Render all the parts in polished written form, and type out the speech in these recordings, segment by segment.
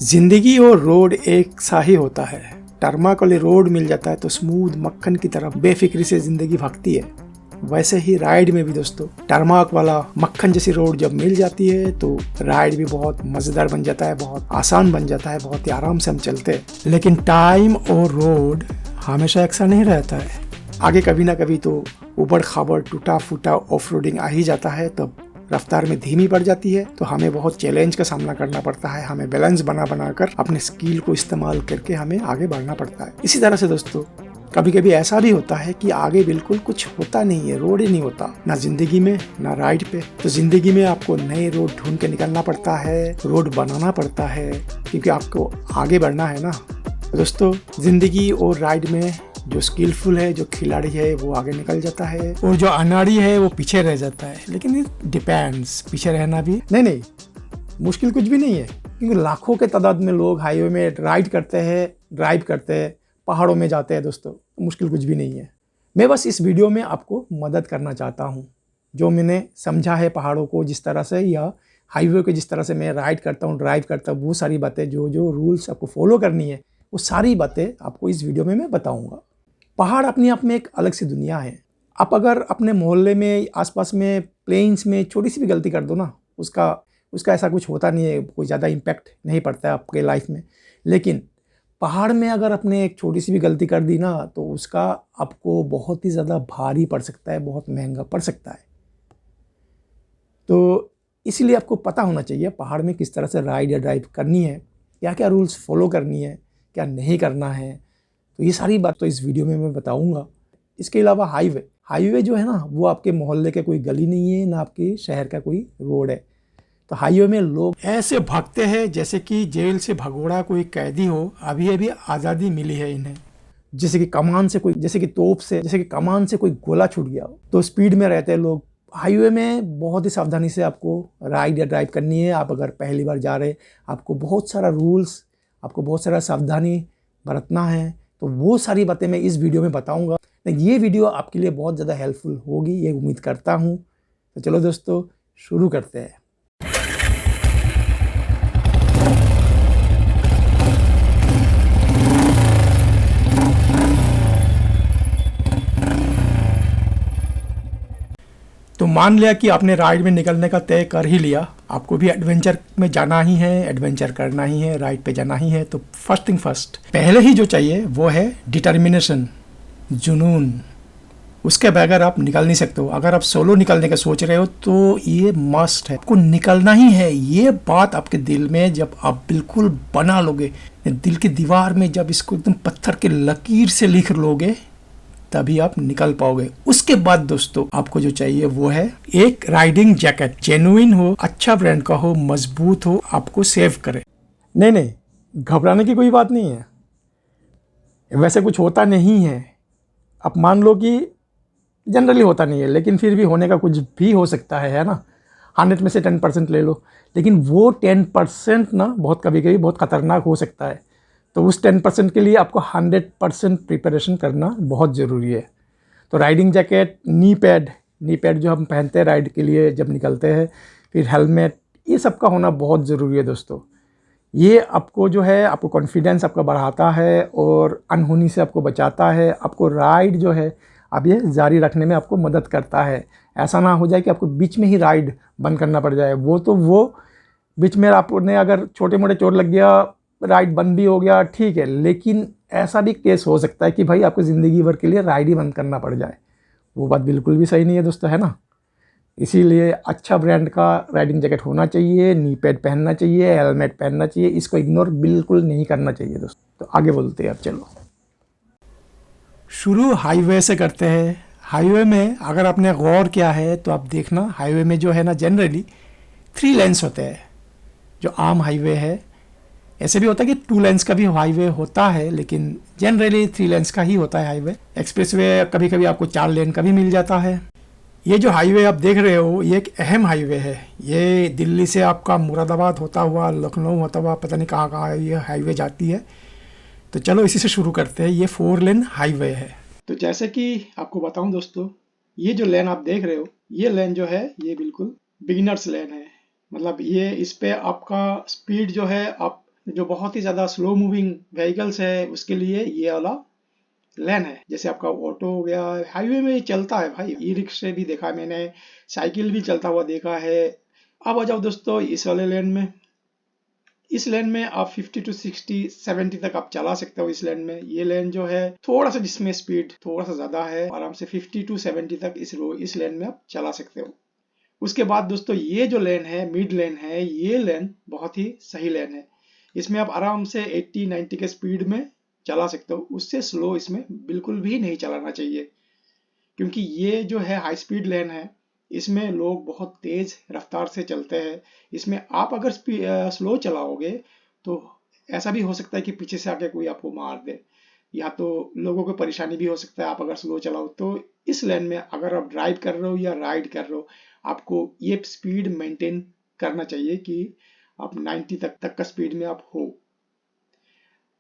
जिंदगी और रोड एक सा ही होता है। टरमाक वाले रोड मिल जाता है तो स्मूथ मक्खन की तरह बेफिक्री से जिंदगी भागती है। वैसे ही राइड में भी दोस्तों टरमाक वाला मक्खन जैसी रोड जब मिल जाती है तो राइड भी बहुत मजेदार बन जाता है, बहुत आसान बन जाता है, बहुत ही आराम से हम चलते हैं। लेकिन टाइम और रोड हमेशा एक सा नहीं रहता है। आगे कभी ना कभी तो उबड़ खाबड़ टूटा फूटा ऑफ रोडिंग आ ही जाता है, तब रफ्तार में धीमी पड़ जाती है तो हमें बहुत चैलेंज का सामना करना पड़ता है। हमें बैलेंस बना कर अपने स्किल को इस्तेमाल करके हमें आगे बढ़ना पड़ता है। इसी तरह से दोस्तों कभी कभी ऐसा भी होता है कि आगे बिल्कुल कुछ होता नहीं है, रोड ही नहीं होता, ना जिंदगी में ना राइड पे। तो जिंदगी में आपको नए रोड ढूंढ के निकलना पड़ता है, रोड बनाना पड़ता है, क्योंकि आपको आगे बढ़ना है ना। तो दोस्तों जिंदगी और राइड में जो स्किलफुल है, जो खिलाड़ी है, वो आगे निकल जाता है और जो अनाड़ी है वो पीछे रह जाता है। लेकिन इट डिपेंड्स, पीछे रहना भी नहीं मुश्किल कुछ भी नहीं है, क्योंकि लाखों के तादाद में लोग हाईवे में राइड करते हैं, ड्राइव करते हैं, पहाड़ों में जाते हैं। दोस्तों मुश्किल कुछ भी नहीं है। मैं बस इस वीडियो में आपको मदद करना चाहता हूँ। जो मैंने समझा है पहाड़ों को जिस तरह से, या हाईवे को जिस तरह से मैं राइड करता हूँ, ड्राइव करता हूँ, वो सारी बातें, जो रूल्स आपको फॉलो करनी है, वो सारी बातें आपको इस वीडियो में मैं बताऊँगा। पहाड़ अपने आप में एक अलग सी दुनिया है। आप अगर अपने मोहल्ले में, आसपास में, प्लेन्स में छोटी सी भी गलती कर दो ना, उसका ऐसा कुछ होता नहीं है, कोई ज़्यादा इम्पैक्ट नहीं पड़ता है आपके लाइफ में। लेकिन पहाड़ में अगर आपने एक छोटी सी भी गलती कर दी ना, तो उसका आपको बहुत ही ज़्यादा भारी पड़ सकता है, बहुत महंगा पड़ सकता है। तो इसीलिए आपको पता होना चाहिए पहाड़ में किस तरह से राइड या ड्राइव करनी है, क्या क्या रूल्स फॉलो करनी है, क्या नहीं करना है। तो ये सारी बात तो इस वीडियो में मैं बताऊंगा। इसके अलावा हाईवे जो है ना, वो आपके मोहल्ले के कोई गली नहीं है, ना आपके शहर का कोई रोड है। तो हाईवे में लोग ऐसे भागते हैं जैसे कि जेल से भगोड़ा कोई कैदी हो, अभी अभी आज़ादी मिली है इन्हें। जैसे कि तोप से, जैसे कि कमान से कोई गोला छूट गया हो। तो स्पीड में रहते हैं लोग। हाईवे में बहुत ही सावधानी से आपको राइड या ड्राइव करनी है। आप अगर पहली बार जा रहे, आपको बहुत सारा रूल्स, आपको बहुत सारा सावधानी बरतना है। तो वो सारी बातें मैं इस वीडियो में बताऊंगा। ये वीडियो आपके लिए बहुत ज़्यादा हेल्पफुल होगी, ये उम्मीद करता हूँ। तो चलो दोस्तों शुरू करते हैं। तो मान लिया कि आपने राइड में निकलने का तय कर ही लिया, आपको भी एडवेंचर में जाना ही है, एडवेंचर करना ही है, राइड पे जाना ही है। तो फर्स्ट थिंग फर्स्ट, पहले ही जो चाहिए वो है डिटर्मिनेशन, जुनून। उसके बगैर आप निकल नहीं सकते हो। अगर आप सोलो निकलने का सोच रहे हो तो ये मस्ट है, आपको निकलना ही है। ये बात आपके दिल में जब आप बिल्कुल बना लोगे, दिल की दीवार में जब इसको एकदम पत्थर के लकीर से लिख लोगे, तभी आप निकल पाओगे। उसके बाद दोस्तों आपको जो चाहिए वो है एक राइडिंग जैकेट, जेन्युइन हो, अच्छा ब्रांड का हो, मजबूत हो, आपको सेव करे। नहीं, घबराने की कोई बात नहीं है, वैसे कुछ होता नहीं है। आप मान लो कि जनरली होता नहीं है, लेकिन फिर भी होने का कुछ भी हो सकता है ना। 100 में से 10% ले लो, लेकिन वो 10% ना बहुत कभी कभी बहुत खतरनाक हो सकता है। तो उस 10% के लिए आपको 100% प्रिपरेशन करना बहुत ज़रूरी है। तो राइडिंग जैकेट, नी पैड जो हम पहनते हैं राइड के लिए जब निकलते हैं, फिर हेलमेट, ये सब का होना बहुत ज़रूरी है दोस्तों। ये आपको जो है, आपको कॉन्फिडेंस आपका बढ़ाता है और अनहोनी से आपको बचाता है। आपको राइड जो है अब ये जारी रखने में आपको मदद करता है। ऐसा ना हो जाए कि आपको बीच में ही राइड बंद करना पड़ जाए। वो बीच में आपने अगर छोटे मोटे चोट लग गया, राइड बंद भी हो गया, ठीक है, लेकिन ऐसा भी केस हो सकता है कि भाई आपको ज़िंदगी भर के लिए राइड ही बंद करना पड़ जाए। वो बात बिल्कुल भी सही नहीं है दोस्तों, है ना। इसीलिए अच्छा ब्रांड का राइडिंग जैकेट होना चाहिए, नी पैड पहनना चाहिए, हेलमेट पहनना चाहिए। इसको इग्नोर बिल्कुल नहीं करना चाहिए दोस्तों। तो आगे बोलते हैं अब, चलो शुरू हाईवे से करते हैं। हाईवे में अगर आपने गौर किया है तो आप देखना, हाईवे में जो है ना जनरली 3 लेन्स होते हैं। जो आम हाईवे है, ऐसे भी होता है कि 2 लेन्स का भी हाईवे होता है, लेकिन जनरली 3 लेन्स का ही होता है हाईवे। एक्सप्रेसवे कभी कभी आपको 4 लेन का भी मिल जाता है। ये जो हाईवे आप देख रहे हो, ये एक अहम हाईवे है। ये दिल्ली से आपका मुरादाबाद होता हुआ, लखनऊ होता हुआ, पता नहीं कहाँ कहाँ ये हाईवे जाती है। तो चलो इसी से शुरू करते हैं। ये 4 लेन हाईवे है। तो जैसे कि आपको बताऊं दोस्तों, ये जो लेन आप देख रहे हो, ये लेन जो है ये बिल्कुल बिगिनर्स लेन है। मतलब ये इस पे आपका स्पीड जो है आप जो बहुत ही ज़्यादा स्लो मूविंग व्हीकल्स है उसके लिए ये वाला लेन है। जैसे आपका ऑटो हो गया, हाईवे में चलता है भाई, ई रिक्शे भी देखा है मैंने, साइकिल भी चलता हुआ देखा है। अब आ जाओ दोस्तों इस वाले लेन में। इस लेन में आप 50 टू 60 70 तक आप चला सकते हो। इस लेन में ये लेन जो है थोड़ा सा, जिसमें स्पीड थोड़ा सा ज्यादा है, आराम से 50 टू 70 तक इस लेन में आप चला सकते हो। उसके बाद दोस्तों ये जो लेन है, मिड लेन है, ये लेन बहुत ही सही लेन है। इसमें आप आराम से 80 90 के स्पीड में चला सकते हो। उससे स्लो इसमें बिल्कुल भी नहीं चलाना चाहिए, क्योंकि ये जो है हाई स्पीड लेन है, इसमें लोग बहुत तेज रफ्तार से चलते हैं। इसमें आप अगर स्लो चलाओगे तो ऐसा भी हो सकता है कि पीछे से आके कोई आपको मार दे, या तो लोगों को परेशानी भी हो सकता है आप अगर स्लो चलाओ तो। इस लेन में अगर आप ड्राइव कर रहे हो या राइड कर रहे हो, आपको ये स्पीड मेंटेन करना चाहिए कि आप 90 तक का स्पीड में आप हो।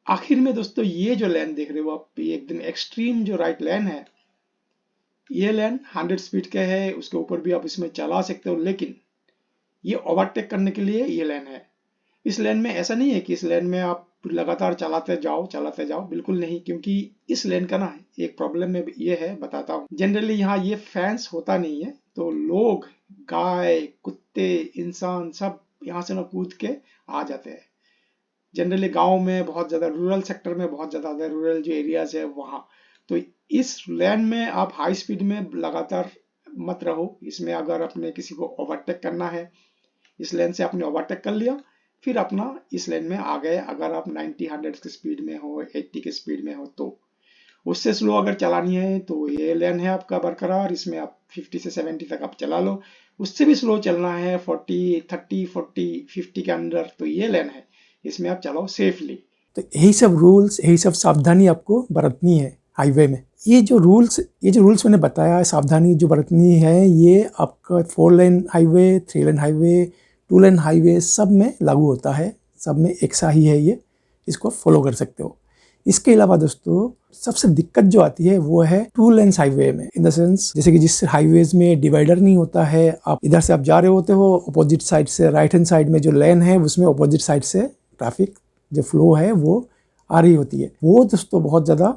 आखिर में दोस्तों ये जो लेन देख रहे हो आप, ये एकदम एक्सट्रीम जो राइट लेन है, ये लेन 100 स्पीड का है, उसके ऊपर भी आप इसमें चला सकते हो, लेकिन ये ओवरटेक करने के लिए ये लेन है। इस लेन में ऐसा नहीं है कि इस लेन में आप लगातार चलाते जाओ, बिल्कुल नहीं। क्योंकि इस लेन का ना एक प्रॉब्लम में ये है, बताता हूँ। जनरली यहाँ ये फेंस होता नहीं है, तो लोग, गाय, कुत्ते, इंसान सब यहाँ से ना कूद के आ जाते हैं। जनरली गांव में बहुत ज़्यादा, रूरल सेक्टर में बहुत ज़्यादा, रूरल जो एरियाज है वहाँ। तो इस लेन में आप हाई स्पीड में लगातार मत रहो। इसमें अगर अपने किसी को ओवरटेक करना है, इस लेन से आपने ओवरटेक कर लिया, फिर अपना इस लेन में आ गए। अगर आप 90 100 की स्पीड में हो, 80 की स्पीड में हो, तो उससे स्लो अगर चलानी है तो ये लेन है आपका बरकरार, इसमें आप 50 से 70 तक आप चला लो। उससे भी स्लो चलना है 40 30 40 50 के अंदर, तो ये लेन है, इसमें आप चलाओ सेफली। तो यही सब रूल्स, यही सब सावधानी आपको बरतनी है हाईवे में। ये जो रूल्स मैंने बताया, सावधानी जो बरतनी है, ये आपका 4 lane highway, 3 lane highway, 2 lane highway सब में लागू होता है। सब में एक सा ही है ये, इसको फॉलो कर सकते हो। इसके अलावा दोस्तों सबसे दिक्कत जो आती है वो है 2 लेन्स हाईवे में। इन द सेंस, जैसे कि जिस हाईवेज में डिवाइडर नहीं होता है, आप इधर से आप जा रहे होते हो, अपोजिट साइड से राइट हैंड साइड में जो लेन है उसमें अपोजिट साइड से ट्रैफिक जो फ्लो है वो आ रही होती है। वो दोस्तों बहुत ज़्यादा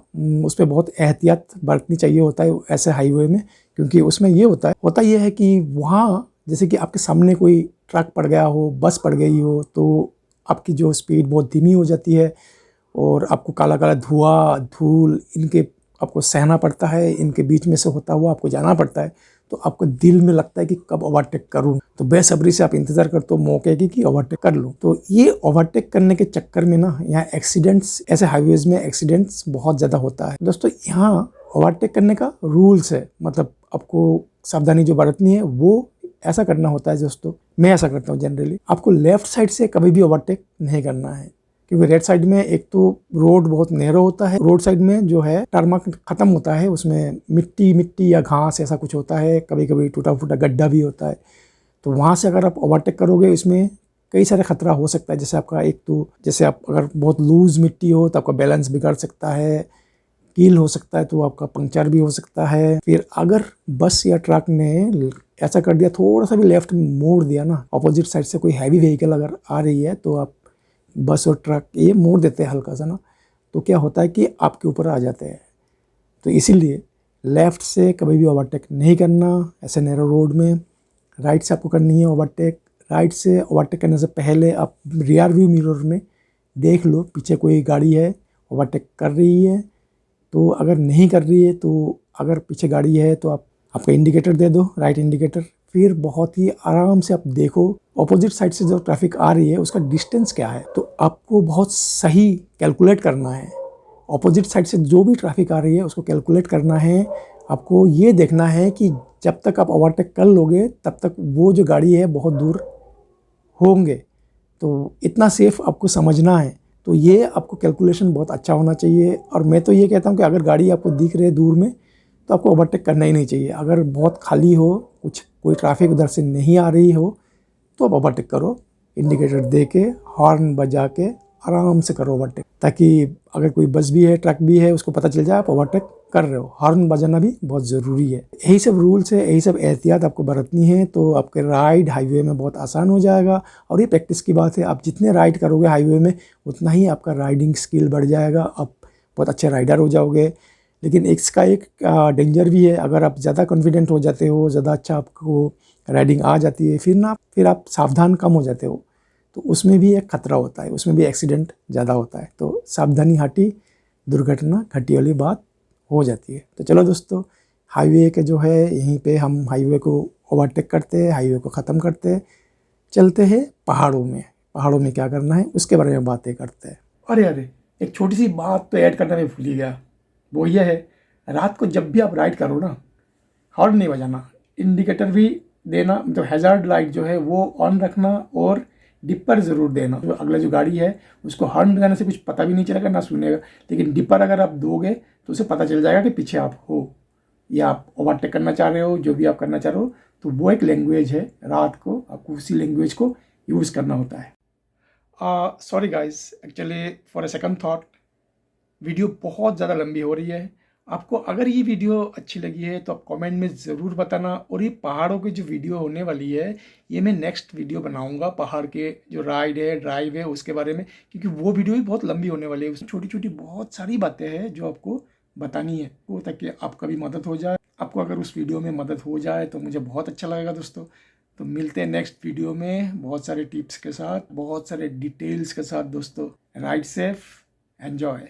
उस पर बहुत एहतियात बरतनी चाहिए होता है ऐसे हाईवे में। क्योंकि उसमें ये होता ये है कि वहाँ जैसे कि आपके सामने कोई ट्रक पड़ गया हो, बस पड़ गई हो, तो आपकी जो स्पीड बहुत धीमी हो जाती है और आपको काला काला धुआं, धूल, इनके आपको सहना पड़ता है। इनके बीच में से होता हुआ आपको जाना पड़ता है। तो आपको दिल में लगता है कि कब ओवरटेक करूं, तो बेसब्री से आप इंतजार करते हो मौके की कि ओवरटेक कर लूं। तो ये ओवरटेक करने के चक्कर में ना यहाँ एक्सीडेंट्स, ऐसे हाईवेज में एक्सीडेंट्स बहुत ज़्यादा होता है। दोस्तों यहाँ ओवरटेक करने का रूल्स है, मतलब आपको सावधानी जो बरतनी है वो ऐसा करना होता है। दोस्तों मैं ऐसा करता हूँ जनरली, आपको लेफ्ट साइड से कभी भी ओवरटेक नहीं करना है। क्योंकि राइट साइड में एक तो रोड बहुत नैरो होता है, रोड साइड में जो है टारमाक खत्म होता है, उसमें मिट्टी या घास ऐसा कुछ होता है, कभी कभी टूटा फूटा गड्ढा भी होता है। तो वहाँ से अगर आप ओवरटेक करोगे, इसमें कई सारे खतरा हो सकता है। जैसे आपका एक तो, जैसे आप अगर बहुत लूज मिट्टी हो तो आपका बैलेंस बिगड़ सकता है, कील हो सकता है, तो आपका पंक्चर भी हो सकता है। फिर अगर बस या ट्रक ने ऐसा कर दिया, थोड़ा सा भी लेफ्ट मोड़ दिया ना, अपोजिट साइड से कोई हैवी व्हीकल अगर आ रही है, तो आप बस और ट्रक ये मोड़ देते हैं हल्का सा ना, तो क्या होता है कि आपके ऊपर आ जाते हैं। तो इसीलिए लेफ़्ट से कभी भी ओवरटेक नहीं करना ऐसे नैरो रोड में। राइट से आपको करनी है ओवरटेक। राइट से ओवरटेक करने से पहले आप रियर व्यू मिरर में देख लो पीछे कोई गाड़ी है ओवरटेक कर रही है, तो अगर नहीं कर रही है, तो अगर पीछे गाड़ी है तो आपका इंडिकेटर दे दो, राइट इंडिकेटर। फिर बहुत ही आराम से आप देखो ऑपोजिट साइड से जो ट्रैफिक आ रही है उसका डिस्टेंस क्या है। तो आपको बहुत सही कैलकुलेट करना है। ऑपोजिट साइड से जो भी ट्रैफिक आ रही है उसको कैलकुलेट करना है। आपको ये देखना है कि जब तक आप ओवरटेक कर लोगे तब तक वो जो गाड़ी है बहुत दूर होंगे। तो इतना सेफ आपको समझना है। तो ये आपको कैलकुलेशन बहुत अच्छा होना चाहिए। और मैं तो ये कहता हूँ कि अगर गाड़ी आपको दिख रही है दूर में तो आपको ओवरटेक करना ही नहीं चाहिए। अगर बहुत खाली हो, कोई ट्रैफिक उधर से नहीं आ रही हो, तो आप ओवरटेक करो, इंडिकेटर दे के, हॉर्न बजा के आराम से करो ओवरटेक, ताकि अगर कोई बस भी है, ट्रक भी है, उसको पता चल जाए आप ओवरटेक कर रहे हो। हॉर्न बजाना भी बहुत ज़रूरी है। यही सब रूल्स है, यही सब एहतियात आपको बरतनी है, तो आपके राइड हाईवे में बहुत आसान हो जाएगा। और ये प्रैक्टिस की बात है, आप जितने राइड करोगे हाईवे में उतना ही आपका राइडिंग स्किल बढ़ जाएगा, आप बहुत अच्छे राइडर हो जाओगे। लेकिन इसका एक डेंजर भी है, अगर आप ज़्यादा कॉन्फिडेंट हो जाते हो, ज़्यादा अच्छा आपको राइडिंग आ जाती है, फिर आप सावधान कम हो जाते हो, तो उसमें भी एक खतरा होता है, उसमें भी एक्सीडेंट ज़्यादा होता है। तो सावधानी हटी दुर्घटना घटी वाली बात हो जाती है। तो चलो दोस्तों, हाईवे के जो है यहीं पे हम हाईवे को ओवरटेक करते हैं, हाईवे को ख़त्म करते हैं, चलते हैं पहाड़ों में। पहाड़ों में क्या करना है उसके बारे में बातें करते हैं। अरे एक छोटी सी बात तो ऐड करना मैं भूल ही गया, वो ये है, रात को जब भी आप राइड करो ना, हॉर्न नहीं बजाना, इंडिकेटर भी देना, मतलब हैजार्ड लाइट जो है वो ऑन रखना, और डिपर ज़रूर देना। जो अगला जो गाड़ी है उसको हॉर्न बजाने से कुछ पता भी नहीं चलेगा, ना सुनेगा, लेकिन डिपर अगर आप दोगे तो उसे पता चल जाएगा कि पीछे आप हो या आप ओवरटेक करना चाह रहे हो, जो भी आप करना चाह रहे हो। तो वो एक लैंग्वेज है, रात को आपको उसी लैंग्वेज को यूज़ करना होता है। Sorry guys, actually for a second thought, video बहुत ज़्यादा लंबी हो रही है। आपको अगर ये वीडियो अच्छी लगी है तो आप कमेंट में ज़रूर बताना। और ये पहाड़ों की जो वीडियो होने वाली है, ये मैं नेक्स्ट वीडियो बनाऊंगा, पहाड़ के जो राइड है, ड्राइव है, उसके बारे में, क्योंकि वो वीडियो भी बहुत लंबी होने वाली है। उसमें छोटी छोटी बहुत सारी बातें हैं जो आपको बतानी है, वो ताकि आपका भी मदद हो जाए। आपको अगर उस वीडियो में मदद हो जाए तो मुझे बहुत अच्छा लगेगा दोस्तों। तो मिलते हैं नेक्स्ट वीडियो में बहुत सारे टिप्स के साथ, बहुत सारे डिटेल्स के साथ दोस्तों। Ride safe, enjoy.